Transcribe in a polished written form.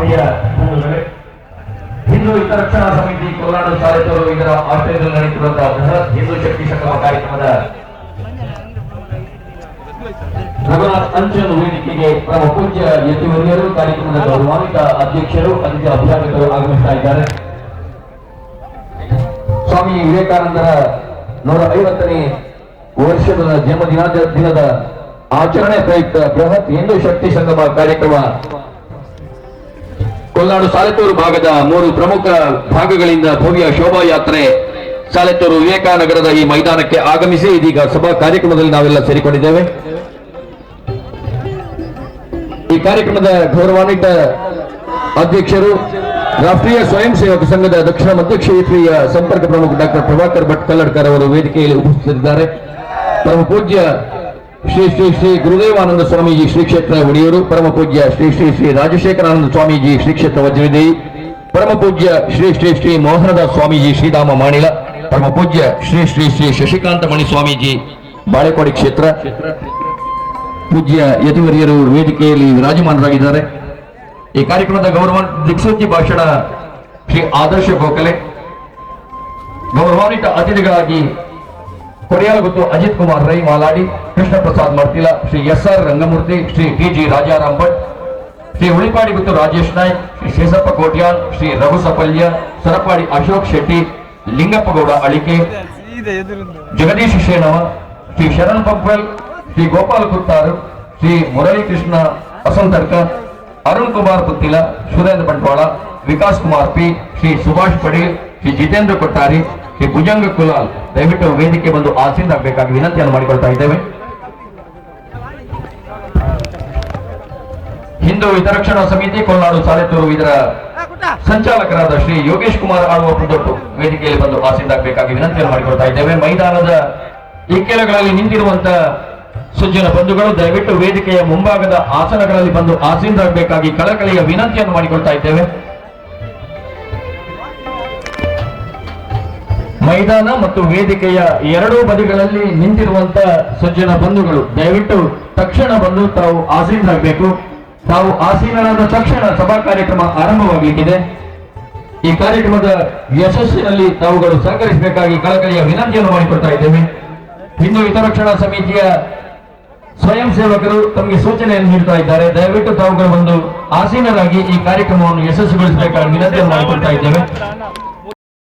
ಆತ್ಮೀಯ ಬಂಧುಗಳೇ, ಹಿಂದೂ ಹಿತರಕ್ಷಣಾ ಸಮಿತಿ ಕೋಲಾರ ಸಾಲಿತರು ಇದರ ಆಶ್ರಯದಲ್ಲಿ ನಡೆಯುತ್ತಿರುವಂತಹ ಬೃಹತ್ ಹಿಂದೂ ಶಕ್ತಿ ಸಂಗಮ ಕಾರ್ಯಕ್ರಮದ ರಘುನಾಥ್ ಅಂಚನ್ ವೇದಿಕೆಗೆ ಪರಮ ಪೂಜ್ಯ ಯತಿವರ್ಯರು, ಕಾರ್ಯಕ್ರಮದ ಗೌರವಾನ್ವಿತ ಅಧ್ಯಕ್ಷರು, ಅತಿಥಿ ಅಭ್ಯಾಗತರು ಆಗಮಿಸ್ತಾ ಇದ್ದಾರೆ. ಸ್ವಾಮಿ ವಿವೇಕಾನಂದರ 150ನೇ ವರ್ಷದ ದಿನದ ಆಚರಣೆ ಪ್ರಯುಕ್ತ ಬೃಹತ್ ಹಿಂದೂ ಶಕ್ತಿ ಸಂಗಮ ಕಾರ್ಯಕ್ರಮ ಕೋಲಾರ ಸಾಲೆತ್ತೂರು ಭಾಗದ 3 ಪ್ರಮುಖ ಭಾಗಗಳಿಂದ ಭವ್ಯ ಶೋಭಾಯಾತ್ರೆ ಸಾಲೆತ್ತೂರು ವಿವೇಕಾನಗರದ ಈ ಮೈದಾನಕ್ಕೆ ಆಗಮಿಸಿ ಇದೀಗ ಸಭಾ ಕಾರ್ಯಕ್ರಮದಲ್ಲಿ ನಾವೆಲ್ಲ ಸೇರಿಕೊಂಡಿದ್ದೇವೆ. ಈ ಕಾರ್ಯಕ್ರಮದ ಗೌರವಾನ್ವಿತ ಅಧ್ಯಕ್ಷರು, ರಾಷ್ಟ್ರೀಯ ಸ್ವಯಂ ಸೇವಕ ಸಂಘದ ದಕ್ಷಿಣ ಮಧ್ಯ ಕ್ಷೇತ್ರೀಯ ಸಂಪರ್ಕ ಪ್ರಮುಖ ಡಾಕ್ಟರ್ ಪ್ರಭಾಕರ್ ಭಟ್ ಕಲ್ಲಡ್ಕರ್ ಅವರು ವೇದಿಕೆಯಲ್ಲಿ ಉಪಸ್ಥಿತರಿದ್ದಾರೆ. ಪರಮ ಪೂಜ್ಯ ಶ್ರೀ ಶ್ರೀ ಶ್ರೀ ಗುರುದೇವಾನಂದ ಸ್ವಾಮೀಜಿ ಶ್ರೀ ಕ್ಷೇತ್ರ ಒಡೆಯೂರು, ಪರಮ ಪೂಜ್ಯ ಶ್ರೀ ಶ್ರೀ ಶ್ರೀ ರಾಜಶೇಖರಾನಂದ ಸ್ವಾಮೀಜಿ ಶ್ರೀ ಕ್ಷೇತ್ರ ವಜ್ರದೇವಿ, ಪರಮ ಪೂಜ್ಯ ಶ್ರೀ ಶ್ರೀ ಶ್ರೀ ಮೋಹನದಾಸ್ ಸ್ವಾಮೀಜಿ ಶ್ರೀಧಾಮ ಮಾಣಿಲ, ಪರಮ ಪೂಜ್ಯ ಶ್ರೀ ಶ್ರೀ ಶ್ರೀ ಶಶಿಕಾಂತ ಮಣಿ ಸ್ವಾಮೀಜಿ ಬಾಳೆಕೋಡಿ ಕ್ಷೇತ್ರ, ಪೂಜ್ಯ ಯತಿವರ್ಯರು ವೇದಿಕೆಯಲ್ಲಿ ವಿರಾಜಮಾನರಾಗಿದ್ದಾರೆ. ಈ ಕಾರ್ಯಕ್ರಮದ ಗೌರವ ದಿಕ್ಸೂಚಿ ಭಾಷಣ ಶ್ರೀ ಆದರ್ಶ ಗೋಖಲೆ, ಗೌರವಾನ್ವಿತ ಅತಿಥಿಗಳಾಗಿ ಕೊಡಿಯಾಲಗುತ್ತು ಅಜಿತ್ ಕುಮಾರ್ ರೈ ಮಾಲಾಡಿ, ಕೃಷ್ಣ ಪ್ರಸಾದ್ ಮರ್ತಿಲ, ಶ್ರೀ ಎಸ್.ಆರ್. ರಂಗಮೂರ್ತಿ, ಶ್ರೀ ಟಿ.ಜಿ. ರಾಜಾರಾಮ್ ಭಟ್, ಶ್ರೀ ಉಳಿಪಾಡಿಗುತ್ತು ರಾಜೇಶ್ ನಾಯ್ಕ್, ಶ್ರೀ ಶೇಷಪ್ಪ ಕೋಟ್ಯಾನ್, ಶ್ರೀ ರಘು ಸಪಲ್ಯ, ಸರಪಾಡಿ ಅಶೋಕ್ ಶೆಟ್ಟಿ, ಲಿಂಗಪ್ಪಗೌಡ ಅಳಿಕೆ, ಜಗದೀಶ್ ಶೇನವ, ಶ್ರೀ ಶರಣ್ ಪಂಪಲ್, ಶ್ರೀ ಗೋಪಾಲ್ ಕುತ್ತಾರು, ಶ್ರೀ ಮುರಳಿ ಕೃಷ್ಣ ಅಸಂತರ್ಕ, ಅರುಣ್ ಕುಮಾರ್ ಪುತ್ತಿಲ, ಸುರೇಂದ್ರ ಬಂಟ್ವಾಳ, ವಿಕಾಸ್ ಕುಮಾರ್ ಪಿ, ಶ್ರೀ ಸುಭಾಷ್ ಪಡೇಲ್, ಶ್ರೀ ಜಿತೇಂದ್ರ ಕೊಟ್ಟಾರಿ, ಶ್ರೀ ಭುಜಂಗ ಕುಲಾಲ್ ದಯವಿಟ್ಟು ವೇದಿಕೆ ಬಂದು ಆಸೀನರಾಗಬೇಕಾಗಿ ವಿನಂತಿಯನ್ನು ಮಾಡಿಕೊಳ್ತಾ ಇದ್ದೇವೆ. ಹಿಂದೂ ಹಿತರಕ್ಷಣಾ ಸಮಿತಿ ಕೋಲಾರ ಸಾಲೆತ್ತೂರು ಇದರ ಸಂಚಾಲಕರಾದ ಶ್ರೀ ಯೋಗೇಶ್ ಕುಮಾರ್ ಆಳುವ ಪುದೊಟ್ಟು ವೇದಿಕೆಯಲ್ಲಿ ಬಂದು ಆಸೀನರಾಗಬೇಕಾಗಿ ವಿನಂತಿಯನ್ನು ಮಾಡಿಕೊಳ್ತಾ ಇದ್ದೇವೆ. ಮೈದಾನದ ಇಕ್ಕೆಲಗಳಲ್ಲಿ ನಿಂತಿರುವಂತಹ ಸಜ್ಜನ ಬಂಧುಗಳು ದಯವಿಟ್ಟು ವೇದಿಕೆಯ ಮುಂಭಾಗದ ಆಸನಗಳಲ್ಲಿ ಬಂದು ಆಸೀನರಾಗಬೇಕಾಗಿ ಕಳಕಳಿಯ ವಿನಂತಿಯನ್ನು ಮಾಡಿಕೊಳ್ತಾ ಇದ್ದೇವೆ. ಮೈದಾನ ಮತ್ತು ವೇದಿಕೆಯ ಎರಡೂ ಬದಿಗಳಲ್ಲಿ ನಿಂತಿರುವಂತಹ ಸಜ್ಜನ ಬಂಧುಗಳು ದಯವಿಟ್ಟು ತಕ್ಷಣ ಬಂದು ತಾವು ಆಸೀನರಾಗಬೇಕು. ತಾವು ಆಸೀನರಾದ ತಕ್ಷಣ ಸಭಾ ಕಾರ್ಯಕ್ರಮ ಆರಂಭವಾಗಲಿಕ್ಕಿದೆ. ಈ ಕಾರ್ಯಕ್ರಮದ ಯಶಸ್ಸಿನಲ್ಲಿ ತಾವುಗಳು ಸಹಕರಿಸಬೇಕಾಗಿ ಕಳಕಳಿಯ ವಿನಂತಿಯನ್ನು ಮಾಡಿಕೊಳ್ತಾ ಇದ್ದೇವೆ. ಹಿಂದೂ ಹಿತರಕ್ಷಣಾ ಸಮಿತಿಯ ಸ್ವಯಂ ಸೇವಕರು ತಮಗೆ ಸೂಚನೆಯನ್ನು ನೀಡುತ್ತಾ ಇದ್ದಾರೆ. ದಯವಿಟ್ಟು ತಾವುಗಳು ಒಂದು ಆಸೀನರಾಗಿ ಈ ಕಾರ್ಯಕ್ರಮವನ್ನು ಯಶಸ್ವಿಗೊಳಿಸಬೇಕಾಗಿ ವಿನಂತಿಯನ್ನು ಮಾಡಿಕೊಳ್ತಾ ಇದ್ದೇವೆ.